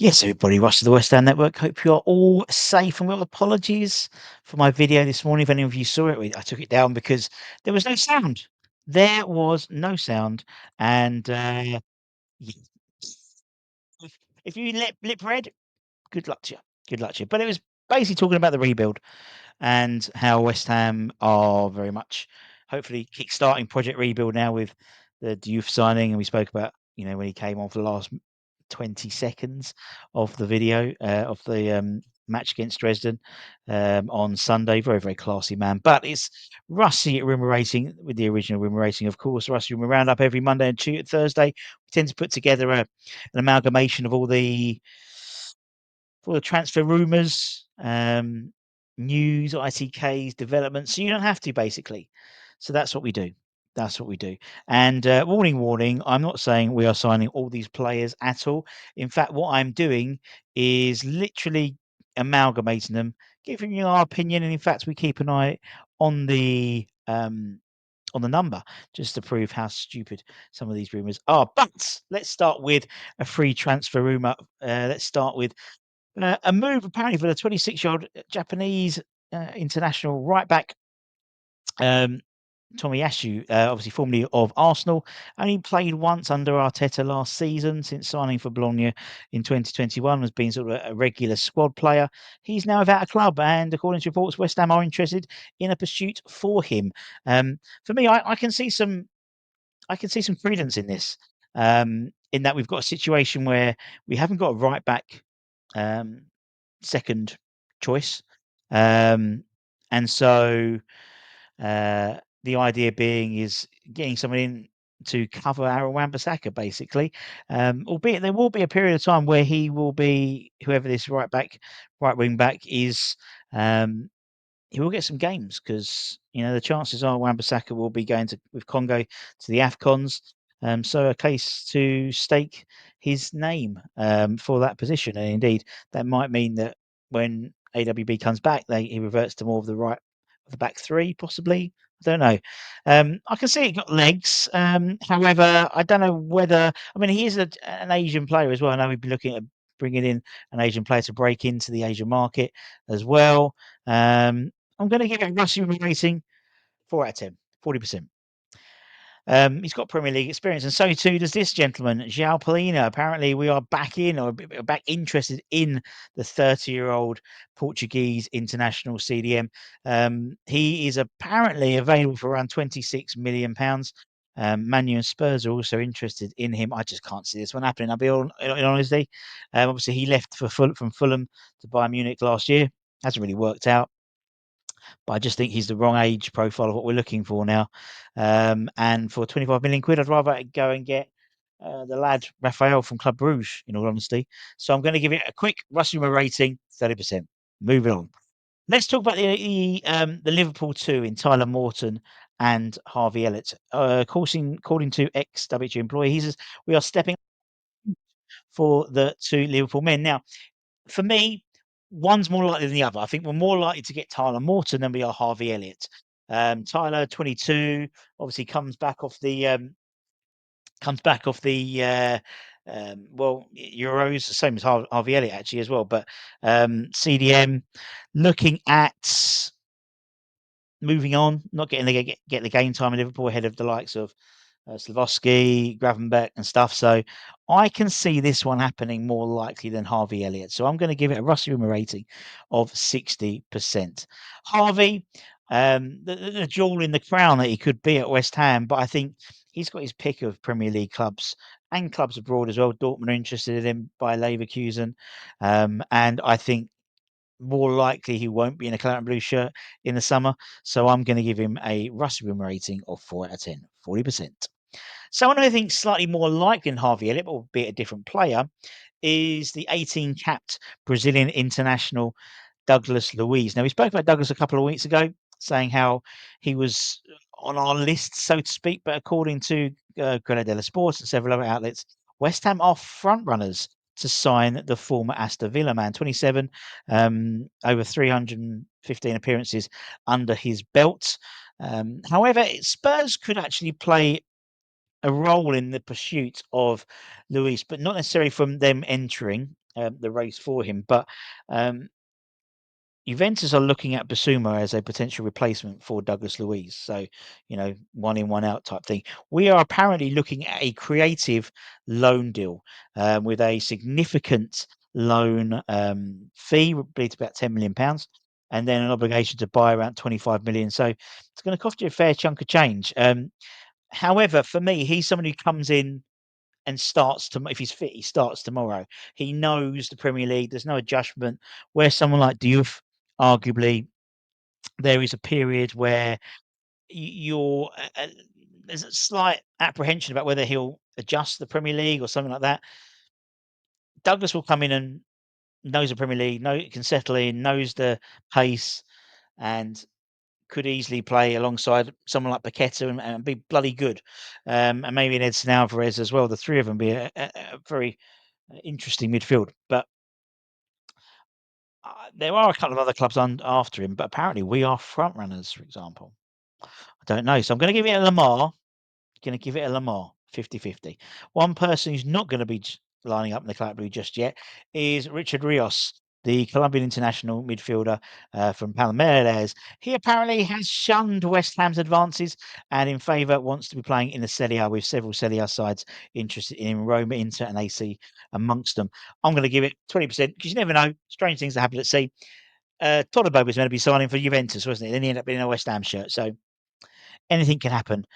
Yes, everybody, Russ of the West Ham Network. Hope you are all safe and well. Apologies for my video this morning. If any of you saw it, I took it down because there was no sound. There was no sound. And yeah, if you lip read, good luck to you. Good luck to you. But it was basically talking about the rebuild and how West Ham are very much hopefully kick-starting Project Rebuild now with the youth signing. And we spoke about, when he came on for the last 20 seconds of the video of the match against Dresden on Sunday. Very, very classy man. But it's Russy Rumour Racing with the original Rumour Racing, of course. Russy Rumour Roundup every Monday and Thursday. We tend to put together an amalgamation of all the transfer rumours, news, ITKs, developments. So you don't have to, basically. So that's what we do. That's what we do. And warning, I'm not saying we are signing all these players at all. In fact, what I'm doing is literally amalgamating them, giving you our opinion. And in fact, we keep an eye on the number just to prove how stupid some of these rumours are. But let's start with a free transfer rumour. Let's start with a move apparently for the 26-year-old Japanese international right back Tomiyasu, obviously formerly of Arsenal, only played once under Arteta last season since signing for Bologna in 2021, has been sort of a regular squad player. He's now without a club, and according to reports, West Ham are interested in a pursuit for him. For me, I can see some credence in this. In that we've got a situation where we haven't got a right back second choice. And so the idea being is getting someone in to cover Arnau Martinez, basically. Albeit there will be a period of time where he will be, whoever this right wing back is, he will get some games because the chances are Wan-Bissaka will be going with Congo to the AFCONs. So a case to stake his name for that position, and indeed that might mean that when AWB comes back, he reverts to more of the back three, possibly. I don't know. I can see it got legs. However, I don't know whether. I mean, he is an Asian player as well. I know we've been looking at bringing in an Asian player to break into the Asian market as well. I'm going to give it a Russy rating 4 out of 10, 40%. He's got Premier League experience, and so too does this gentleman, João Palhinha. Apparently, we are back interested in the 30-year-old Portuguese international CDM. He is apparently available for around £26 million. Man U and Spurs are also interested in him. I just can't see this one happening. I'll be in honesty. Obviously, he left from Fulham to Bayern Munich last year. Hasn't really worked out. But I just think he's the wrong age profile of what we're looking for now. And for 25 million quid, I'd rather go and get the lad Raphael from Club Brugge, in all honesty. So I'm going to give it a quick Russy Rumour rating, 30%. Moving on. Let's talk about the Liverpool 2 in Tyler Morton and Harvey Elliott. According to ex-WG employee, we are stepping for the two Liverpool men. Now, for me, one's more likely than the other. I think we're more likely to get Tyler Morton than we are Harvey Elliott. Tyler, 22, obviously comes back off the Euros, the same as Harvey Elliott actually as well. But CDM, looking at moving on, not getting the game time in Liverpool ahead of the likes of Slavosky, Gravenberch and stuff. So I can see this one happening more likely than Harvey Elliott. So I'm going to give it a Russy Rumour rating of 60%. Harvey, the jewel in the crown that he could be at West Ham, but I think he's got his pick of Premier League clubs and clubs abroad as well. Dortmund are interested in him by Leverkusen. And I think more likely he won't be in a claret and blue shirt in the summer. So I'm going to give him a Russy Rumour rating of 4 out of 10, 40%. Someone who I think slightly more likely than Harvey Elliott, but albeit a different player, is the 18-capped Brazilian international Douglas Luiz. Now, we spoke about Douglas a couple of weeks ago, saying how he was on our list, so to speak, but according to Corriere dello Sport and several other outlets, West Ham are front runners to sign the former Aston Villa man, 27, over 315 appearances under his belt. However, Spurs could actually play a role in the pursuit of Luis, but not necessarily from them entering. the race for him. But um, Juventus are looking at Basuma as a potential replacement for Douglas Luiz. So, one in, one out type thing. We are apparently looking at a creative loan deal with a significant loan fee, I believe it's about £10 million, and then an obligation to buy around 25 million. So it's going to cost you a fair chunk of change. However, for me, he's someone who comes in and starts to, if he's fit, he starts tomorrow. He knows the Premier League. There's no adjustment. Where someone like Diouf, arguably, there is a period where you're there's a slight apprehension about whether he'll adjust the Premier League or something like that. Douglas will come in and knows the Premier League, can settle in, knows the pace, and could easily play alongside someone like Paqueta and be bloody good. And maybe an Edson Alvarez as well. The three of them be a very interesting midfield. But there are a couple of other clubs after him, but apparently we are front runners, for example. I don't know. So I'm going to give it a Lamar. Going to give it a Lamar, 50-50. One person who's not going to be lining up in the Club Blue just yet is Richard Rios, the Colombian international midfielder from Palmeiras. He apparently has shunned West Ham's advances and in favour wants to be playing in the Serie A, with several Serie A sides interested in Roma, Inter and AC amongst them. I'm going to give it 20% because you never know. Strange things that happen at sea. Todibo was going to be signing for Juventus, wasn't he? Then he ended up being a West Ham shirt. So anything can happen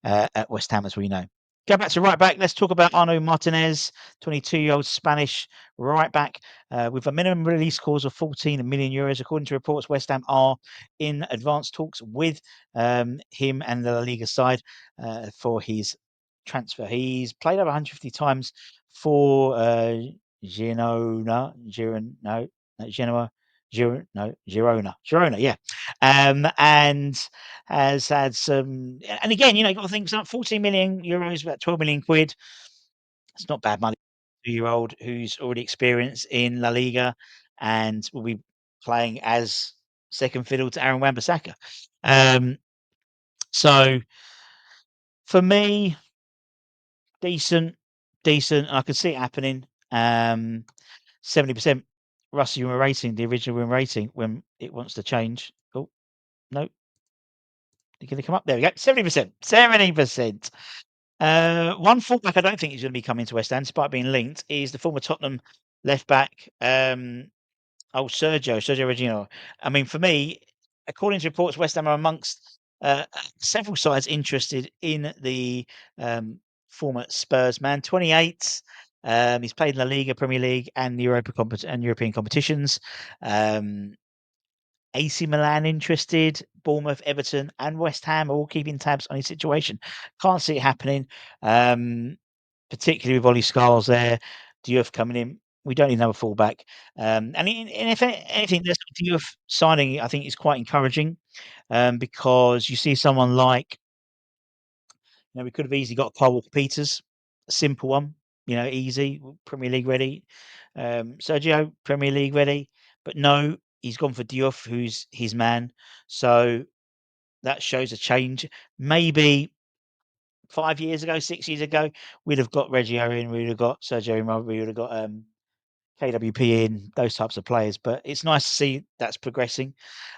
at West Ham, as we know. Go back to right back. Let's talk about Arnau Martinez, 22-year-old Spanish right back with a minimum release clause of 14 million euros. According to reports, West Ham are in advanced talks with him and the La Liga side for his transfer. He's played over 150 times for Genoa, Girona, yeah. And has had some, and again, you've got to think, 14 million euros, about 12 million quid. It's not bad money. 2-year-old who's already experienced in La Liga and will be playing as second fiddle to Aaron Wan-Bissaka. So for me, decent. I could see it happening. 70% Russy Rumour rating, the original win rating, when it wants to change. Oh, no. You're going to come up. There we go. 70%. 70%. One fullback I don't think he's going to be coming to West Ham, despite being linked, is the former Tottenham left back, Sergio Reguilon. I mean, for me, according to reports, West Ham are amongst several sides interested in the former Spurs man. 28. He's played in La Liga, Premier League, and European competitions. AC Milan interested, Bournemouth, Everton, and West Ham are all keeping tabs on his situation. Can't see it happening, particularly with Ollie Scarles there, Diouf coming in. We don't need another fullback. And if anything, this Diouf signing, I think, is quite encouraging because you see someone like, we could have easily got Kyle Walker-Peters, a simple one, easy, Premier League ready. Sergio, Premier League ready. But no, he's gone for Diouf, who's his man. So that shows a change. Maybe 5 years ago, 6 years ago, we'd have got Reggio in, we'd have got Sergio in, we would have got KWP in, those types of players. But it's nice to see that's progressing.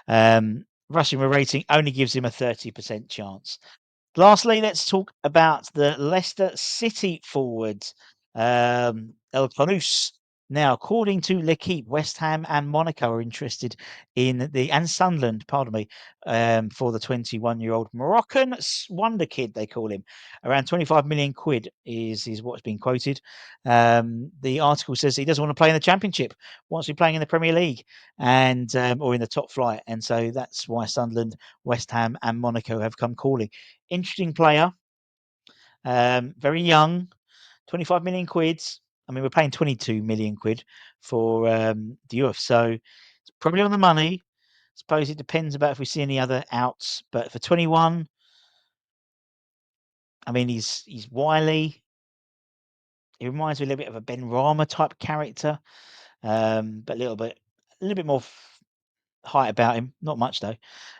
Rushing rating only gives him a 30% chance. Lastly, let's talk about the Leicester City forwards, 𝙏𝙍𝘼𝙉𝙎𝙎. Now, according to L'Équipe, West Ham and Monaco are interested and Sunderland, pardon me, for the 21-year-old Moroccan wonder kid, they call him. Around 25 million quid is what's been quoted. The article says he doesn't want to play in the Championship, wants to be playing in the Premier League and or in the top flight. And so that's why Sunderland, West Ham and Monaco have come calling. Interesting player, very young, 25 million quids. I mean, we're paying 22 million quid for Diouf, so it's probably on the money. I suppose it depends about if we see any other outs, but for 21, I mean, he's wily. He reminds me a little bit of a Ben Rama type character, but a little bit more height about him. Not much though.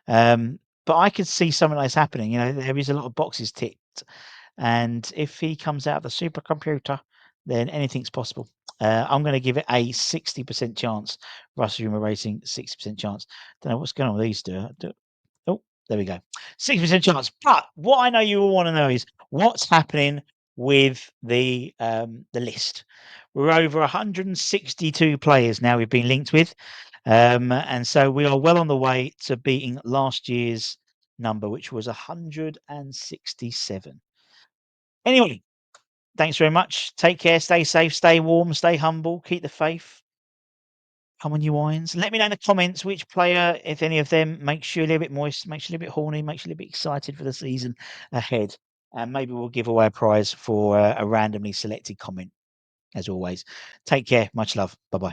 But I could see something like this happening. There is a lot of boxes ticked. And if he comes out of the supercomputer, then anything's possible. I'm going to give it a 60% chance. Russy Rumour Racing, 60% chance. Don't know what's going on with these two. Oh, there we go. 60% chance. But what I know you all want to know is what's happening with the list. We're over 162 players now we've been linked with. And so we are well on the way to beating last year's number, which was 167. Anyway, thanks very much. Take care. Stay safe. Stay warm. Stay humble. Keep the faith. Come on, you wines. Let me know in the comments which player, if any of them, makes you a little bit moist, makes you a little bit horny, makes you a little bit excited for the season ahead. And maybe we'll give away a prize for a randomly selected comment, as always. Take care. Much love. Bye-bye.